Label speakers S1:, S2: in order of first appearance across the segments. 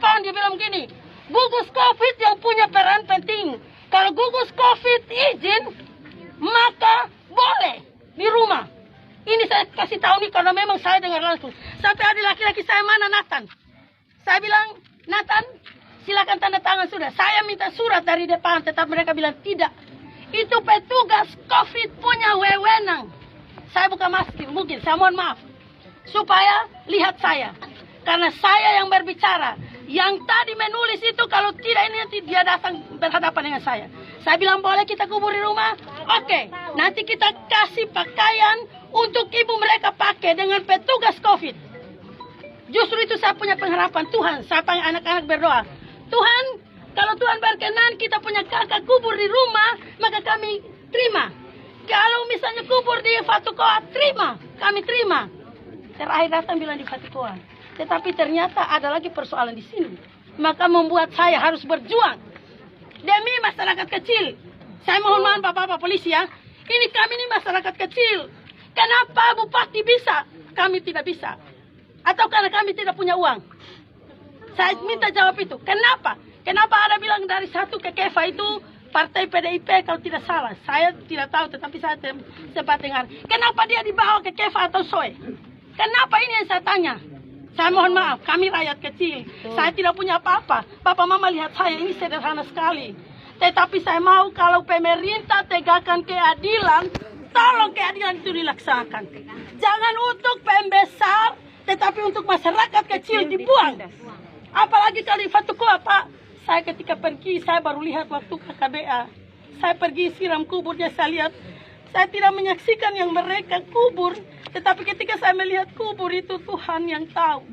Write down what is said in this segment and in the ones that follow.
S1: depan dia bilang begini, gugus COVID yang punya peran penting. Kalau gugus COVID izin, maka boleh di rumah. Ini saya kasih tahu nih karena memang saya dengar langsung. Sampai ada laki-laki saya, mana Nathan? Saya bilang, Nathan, silakan tanda tangan sudah. Saya minta surat dari depan, tetap mereka bilang tidak. Itu petugas COVID punya wewenang. Saya buka masker, mungkin saya mohon maaf. Supaya lihat saya. Karena saya yang berbicara. Yang tadi menulis itu kalau tidak ini nanti dia datang berhadapan dengan saya. Saya bilang boleh kita kubur di rumah? Oke, nanti kita kasih pakaian untuk ibu mereka pakai dengan petugas COVID. Justru itu saya punya pengharapan Tuhan. Saya panggil anak-anak berdoa. Tuhan, kalau Tuhan berkenan kita punya kakak kubur di rumah, maka kami terima. Kalau misalnya kubur di Fatukoa, terima. Kami terima. Terakhir datang bilang di Fatukoa. Tetapi ternyata ada lagi persoalan di sini. Maka membuat saya harus berjuang. Demi masyarakat kecil. Saya mohon maaf Bapak-Bapak polisi ya. Ini kami ini masyarakat kecil. Kenapa Bupati bisa? Kami tidak bisa. Atau karena kami tidak punya uang? Saya minta jawab itu. Kenapa? Kenapa ada bilang dari satu ke Kefa itu partai PDIP kalau tidak salah. Saya tidak tahu tetapi saya sempat dengar. Kenapa dia dibawa ke Kefa atau Soe? Kenapa ini yang saya tanya? Saya mohon maaf, kami rakyat kecil. Saya tidak punya apa-apa. Bapak Mama lihat saya, ini sederhana sekali. Tetapi saya mau kalau pemerintah tegakkan keadilan, tolong keadilan itu dilaksanakan. Jangan untuk pembesar, tetapi untuk masyarakat kecil dibuang. Apalagi kalau di Fatukoa, Pak. Saya ketika pergi, saya baru lihat waktu KKBA. Saya pergi siram kuburnya, saya lihat. Saya tidak menyaksikan yang mereka kubur. Tetapi ketika saya melihat kubur itu, Tuhan yang tahu.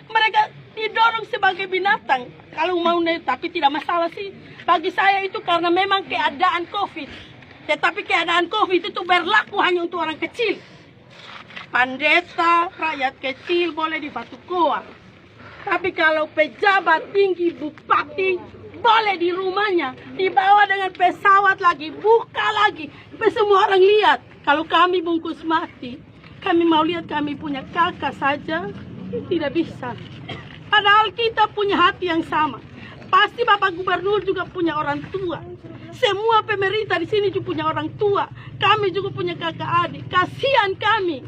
S1: Mereka didorong sebagai binatang. Kalau mau, tapi tidak masalah sih. Bagi saya itu karena memang keadaan COVID. Tetapi keadaan COVID itu berlaku hanya untuk orang kecil. Pendeta, rakyat kecil boleh di Fatukoa. Tapi kalau pejabat tinggi, bupati, boleh di rumahnya. Dibawa dengan pesawat lagi, buka lagi. Semua orang lihat. Kalau kami bungkus mati, kami mau lihat kami punya kakak saja, tidak bisa. Padahal kita punya hati yang sama. Pasti Bapak Gubernur juga punya orang tua. Semua pemerintah di sini juga punya orang tua. Kami juga punya kakak adik. Kasihan kami.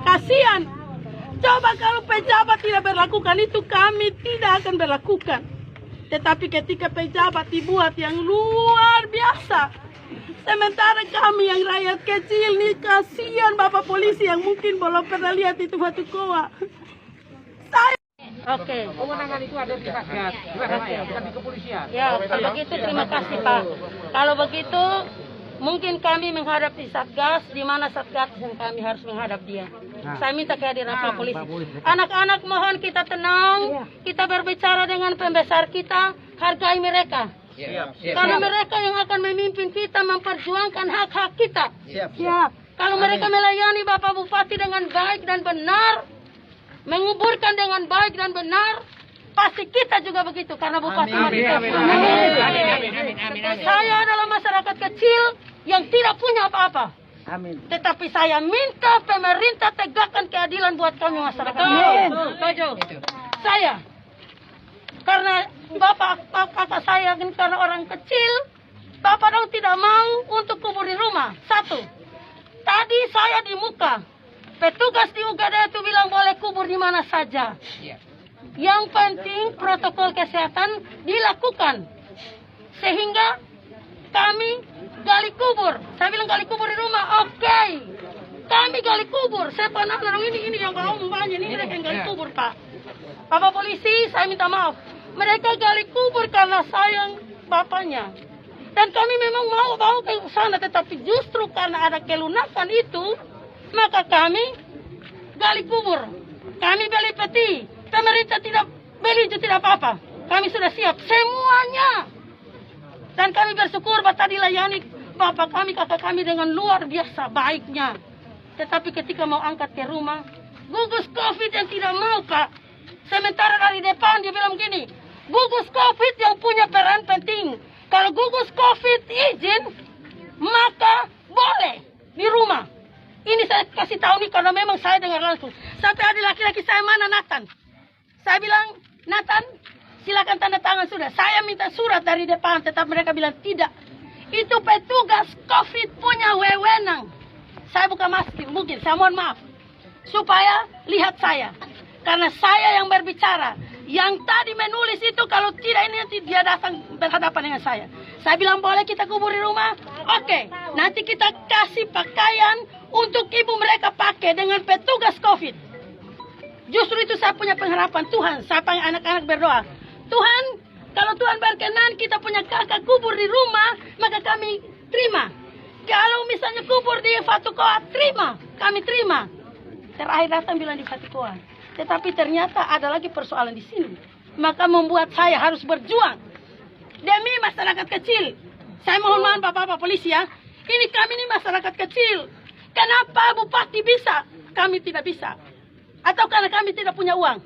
S1: Kasihan. Coba kalau pejabat tidak berlakukan itu, kami tidak akan berlakukan. Tetapi ketika pejabat dibuat yang luar biasa, sementara kami yang rakyat kecil nih, kasihan Bapak polisi yang mungkin belum pernah lihat itu Fatukoa. Saya
S2: Oke.
S3: Kewenangan itu ada di Satgas, bukan di kepolisian.
S1: ya, kalau begitu terima kasih Pak. Kalau begitu mungkin kami menghadap di Satgas, di mana Satgas yang kami harus menghadap dia. Saya minta kehadiran Pak Polisi. Anak-anak mohon kita tenang, kita berbicara dengan pembesar kita, hargai mereka. Karena mereka yang akan memimpin kita memperjuangkan hak-hak kita.
S2: Siap.
S1: Kalau mereka melayani Bapak Bupati dengan baik dan benar, menguburkan dengan baik dan benar, pasti kita juga begitu karena Bupati mereka. Saya adalah masyarakat kecil yang tidak punya apa-apa.
S2: Amin.
S1: Tetapi saya minta pemerintah tegakkan keadilan buat kami masyarakat. Saya karena kakak saya karena orang kecil, Bapak dong tidak mau untuk kubur di rumah. Satu, tadi saya di muka, petugas di UGD itu bilang boleh kubur di mana saja. Yang penting protokol kesehatan dilakukan. Sehingga kami gali kubur. Saya bilang gali kubur di rumah, oke. Kami gali kubur. Saya pernah ini yang bawa umpanya, ini mereka yang gali kubur, Pak. Bapak polisi, saya minta maaf. Mereka gali kubur karena sayang bapaknya. Dan kami memang mau bawa ke sana, tetapi justru karena ada kelunakan itu, maka kami gali kubur. Kami beli peti. Pemerintah tidak beli itu tidak apa-apa. Kami sudah siap semuanya. Dan kami bersyukur Pak tadi layani bapak kami, kakak kami dengan luar biasa baiknya. Tetapi ketika mau angkat ke rumah, gugus COVID yang tidak mau Pak. Sementara dari depan dia bilang begini, gugus COVID yang punya peran penting. Kalau gugus COVID izin, maka boleh di rumah. Ini saya kasih tahu nih karena memang saya dengar langsung. Sampai ada laki-laki saya, mana Nathan? Saya bilang, Nathan, silakan tanda tangan sudah. Saya minta surat dari depan, tetap mereka bilang tidak. Itu petugas COVID punya wewenang. Saya buka masker, mungkin saya mohon maaf. Supaya lihat saya. Karena saya yang berbicara. Yang tadi menulis itu kalau tidak ini nanti dia datang berhadapan dengan saya. Saya bilang boleh kita kubur di rumah? Oke, nanti kita kasih pakaian untuk ibu mereka pakai dengan petugas COVID. Justru itu saya punya pengharapan Tuhan. Saya panggil anak-anak berdoa. Tuhan, kalau Tuhan berkenan kita punya kakak kubur di rumah, maka kami terima. Kalau misalnya kubur di Fatukoa, terima. Kami terima. Terakhir datang bilang di Fatukoa. Tetapi ternyata ada lagi persoalan di sini. Maka membuat saya harus berjuang. Demi masyarakat kecil. Saya mohon maaf Bapak-Bapak polisi ya. Ini kami ini masyarakat kecil. Kenapa Bupati bisa? Kami tidak bisa. Atau karena kami tidak punya uang.